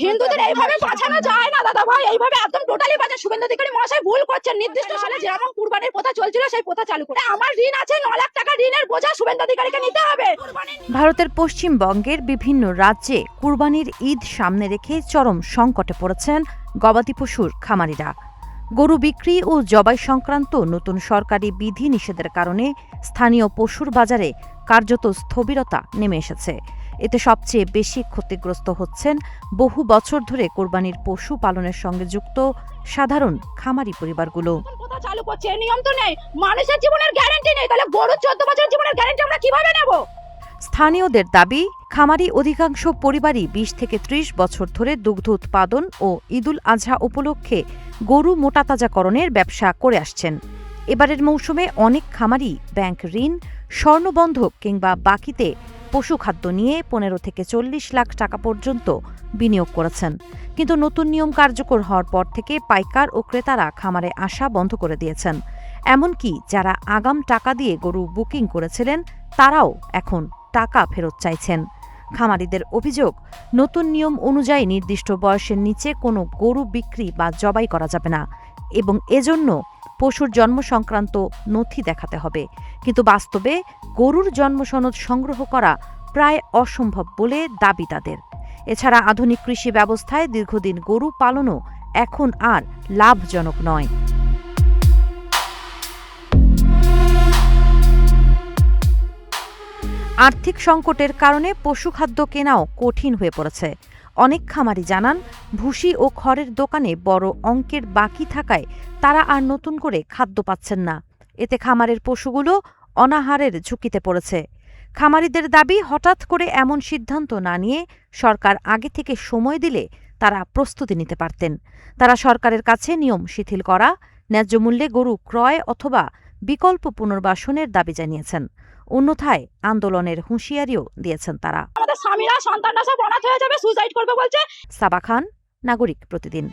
হিন্দুদের এইভাবে বাঁচানো যায় না দাদা ভাই, এইভাবে একদম টোটালি বাঁচা। শুভেন্দু অধিকারী মহাশয় ভুল করছেন। নির্দিষ্ট সালে যেমন কুরবানির প্রথা চলছিল সেই প্রথা চালু করে। আমার ঋণ আছে 9 লাখ টাকা, ঋণের বোঝা শুভেন্দু অধিকারীকে নিতে হবে। ভারতের পশ্চিমবঙ্গের বিভিন্ন রাজ্যে কুরবানির ঈদ সামনে রেখে চরম সংকটে পড়েছেন গবাদি পশুর খামারিরা। গরু বিক্রি ও জবাই সংক্রান্ত নতুন সরকারি বিধি নিষেধের কারণে স্থানীয় পশুর বাজারে কার্যত স্থবিরতা নেমে এসেছে। এতে সবচেয়ে বেশি ক্ষতিগ্রস্ত হচ্ছেন বহু বছর ধরে কোরবানির পশু পালনের সঙ্গে যুক্ত সাধারণ খামারি পরিবারগুলো। প্রথা চালু করছে, নিয়ম তো নেই, মানুষের জীবনের গ্যারান্টি নেই, তাহলে গরুর 14 বছরের জীবনের গ্যারান্টি আমরা কিভাবে নেব? স্থানীয়দের দাবি, খামারি অধিকাংশ পরিবারই 20 থেকে 30 বছর ধরে দুগ্ধ উৎপাদন ও ঈদুল আজহা উপলক্ষে গরু মোটাতাজাকরণের ব্যবসা করে আসছেন। এবারের মৌসুমে অনেক খামারি ব্যাংক ঋণ, স্বর্ণবন্ধক কিংবা বাকিতে পশুখাদ্য নিয়ে 15 থেকে 40 লাখ টাকা পর্যন্ত বিনিয়োগ করেছেন। কিন্তু নতুন নিয়ম কার্যকর হওয়ার পর থেকে পাইকার ও ক্রেতারা খামারে আসা বন্ধ করে দিয়েছেন। এমনকি যারা আগাম টাকা দিয়ে গরু বুকিং করেছিলেন তারাও এখন টাকা ফেরত চাইছেন। খামারিদের অভিযোগ, নতুন নিয়ম অনুযায়ী নির্দিষ্ট বয়সের নিচে কোনো গরু বিক্রি বা জবাই করা যাবে না এবং এজন্য পশুর জন্ম সংক্রান্ত নথি দেখাতে হবে। কিন্তু বাস্তবে গরুর জন্ম সনদ সংগ্রহ করা প্রায় অসম্ভব বলে দাবি তাদের। এছাড়া আধুনিক কৃষি ব্যবস্থায় দীর্ঘদিন গরু পালনও এখন আর লাভজনক নয়। আর্থিক সংকটের কারণে পশুখাদ্য কেনাও কঠিন হয়ে পড়েছে। অনেক খামারি জানান, ভুসি ও খড়ের দোকানে বড় অঙ্কের বাকি থাকায় তারা আর নতুন করে খাদ্য পাচ্ছেন না। এতে খামারের পশুগুলো অনাহারের ঝুঁকিতে পড়েছে। খামারিদের দাবি, হঠাৎ করে এমন সিদ্ধান্ত না নিয়ে সরকার আগে থেকে সময় দিলে তারা প্রস্তুতি নিতে পারতেন। তারা সরকারের কাছে নিয়ম শিথিল করা, ন্যায্য মূল্যে গরু ক্রয় অথবা বিকল্প পুনর্বাসনের দাবি জানিয়েছেন। অন্যথায় আন্দোলনের হুঁশিয়ারিও দিয়েছেন তারা। আমাদের স্বামীরা সন্তানরা সব অনাথ হয়ে যাবে, সুইসাইড করবে বলছে। সাবা খান, নাগরিক প্রতিদিন।